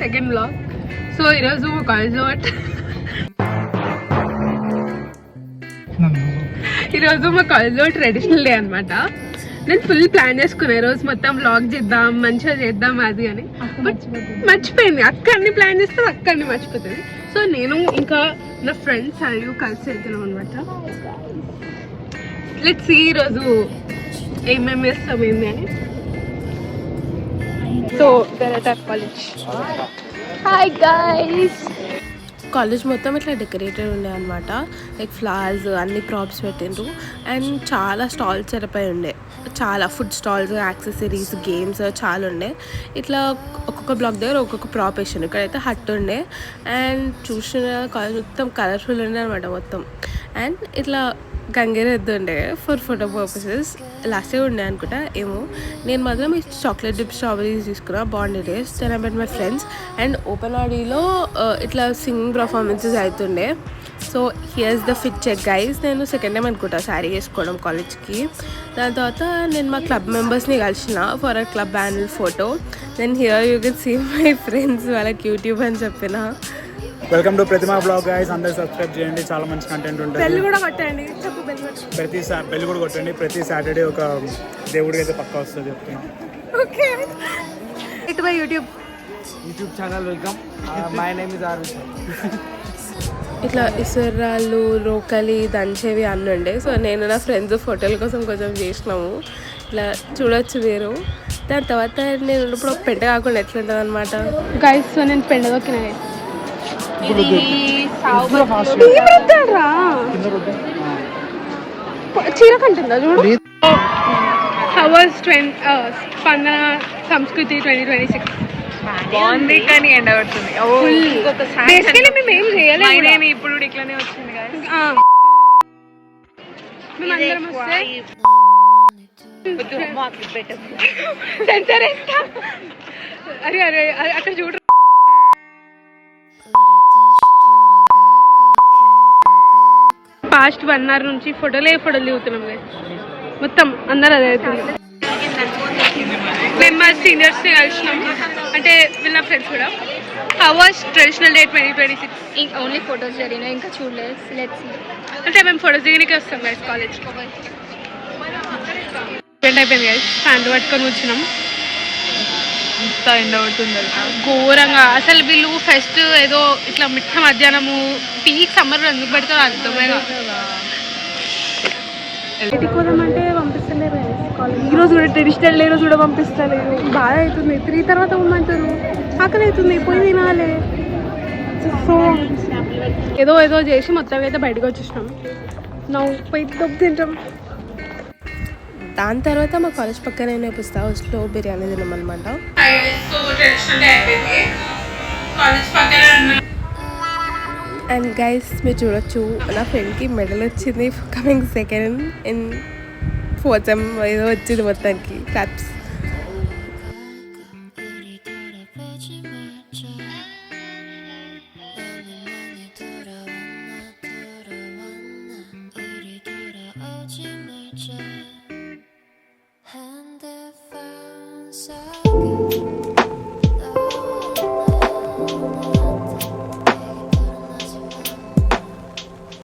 Second blog. So ఈరోజు మా కాలేజ్లో ట్రెడిషనల్ డే అనమాట. నేను ఫుల్ ప్లాన్ చేసుకున్నా ఈరోజు మొత్తం వ్లాగ్ చేద్దాం, మంచిగా చేద్దాం అది అని. బట్ మర్చిపోయింది. అక్క అన్ని ప్లాన్ చేస్తే అక్క అన్ని మర్చిపోతుంది. సో నేను ఇంకా నా ఫ్రెండ్స్ అయ్యూ కలిసి వెళ్తున్నాం అనమాట. లెట్స్ సీ ఈరోజు ఏమేమి చేస్తాం ఏంది అని. So college. Hi guys. College మొత్తం ఇట్లా డెకరేటెడ్ ఉండే అనమాట. లైక్ ఫ్లవర్స్ అన్ని ప్రాప్స్ పెట్టిండ్రు అండ్ చాలా స్టాల్స్ సరిపోయి ఉండే. చాలా ఫుడ్ స్టాల్స్, యాక్సెసరీస్, గేమ్స్ చాలా ఉండే. ఇట్లా ఒక్కొక్క బ్లాక్ దగ్గర ఒక్కొక్క ప్రాప్ వేసాను. ఇక్కడైతే హట్ ఉండే అండ్ చూసిన కాలేజ్ మొత్తం కలర్ఫుల్ ఉండే అనమాట మొత్తం. అండ్ ఇట్లా గంగేరెద్దు ఉండే for photo purposes. Last year ఉండే అనుకుంటా ఏమో. నేను మాత్రం ఈ చాక్లెట్ డిప్ స్ట్రాబెరీస్ తీసుకున్నా. బాగుండే taste. Then I met my friends and open ఆడీలో ఇట్లా సింగింగ్ పర్ఫార్మెన్సెస్ అవుతుండే. So here's the fit check guys. నేను సెకండ్ టైం అనుకుంటా శారీ వేసుకోవడం కాలేజ్కి. దాని తర్వాత నేను మా క్లబ్ మెంబర్స్ని కలిసిన for a club annual photo. Then here you can see my friends. వాళ్ళకి యూట్యూబ్ అని చెప్పిన. Welcome to Pratima blog guys. అందరూ సబ్స్క్రైబ్ చేయండి, చాలా మంచి కంటెంట్ ఉంటుంది. బెల్ కూడా కొట్టండి. బెల్ కూడా కొట్టండి. ప్రతి సాటర్డే ఒక దేవుడికి అయితే పక్కా వస్తుంది చెప్తాను. Okay. It by YouTube channel. Welcome. My name is Aarvi. ఇట్లా ఇసురాళ్ళు, రోకలి, దంచేవి అన్నీ ఉండే. సో నేను నా ఫ్రెండ్స్ ఫోటోల కోసం కొంచెం చేసినాము. ఇట్లా చూడొచ్చు మీరు. దాని తర్వాత నేను ఇప్పుడు పెంట కాకుండా ఎట్లుంటుంది అనమాట గైస్. సో నేను పెండ దొక్కిన చీర కంటుందా చూడు. స్పందన సంస్కృతి 2026 బాగుంది కానీ ఎండ పడుతుంది. మేము ఏం చేయలేదు. ఇప్పుడు ఇట్లానే వచ్చింది. మేమందరం వస్తే అరే అరే అక్కడ చూడ. పాస్ట్ 1 hour నుంచి ఫోటోలు దిగుతున్నాం. మొత్తం అందరూ అదే అవుతుంది. మేము మా సీనియర్స్ కలిసినాం, అంటే వీళ్ళ ఫ్రెండ్స్ కూడా. How was traditional day 2026? Only photos జరిగినాయి, ఇంకా చూడలేదు. Let's see. అంటే మేము ఫోటోస్ దిగడానికి వస్తాం గైస్ కాలేజ్. ఈవెంట్ అయిపోయింది గైస్. ఫ్యాన్లు పట్టుకొని వచ్చినాం. ఇంత ఎండ పడుతుంది ఘోరంగా. అసలు వీళ్ళు ఫస్ట్ ఏదో ఇట్లా మిట్ట మధ్యాహ్నము పీక్ సమ్మర్ ఎందుకు పెడతారో అర్థమేగా. ఎటుకోదామంటే పంపిస్తలేరు. ఈరోజు కూడా ట్రెడిషనల్ డే రోజు కూడా పంపిస్తలేరు. బాధ అవుతుంది. 3 తర్వాత ఇవ్వమంటారు. ఆకలి అవుతుంది, పోయి తినాలి. సో ఏదో చేసి మొత్తం అయితే బయటకు వచ్చేసినాం. నువ్వు పోయి దొబ్బు తింటాం. దాని తర్వాత మా కాలేజ్ పక్కనే పుస్తక హౌస్లో బిర్యానీ తినమన్నమాట. అండ్ గైస్ మీరు చూడొచ్చు, నా ఫ్రెండ్కి మెడల్ వచ్చింది. Coming second in 4th sem ఏదో వచ్చింది మొత్తానికి. క్లాప్స్.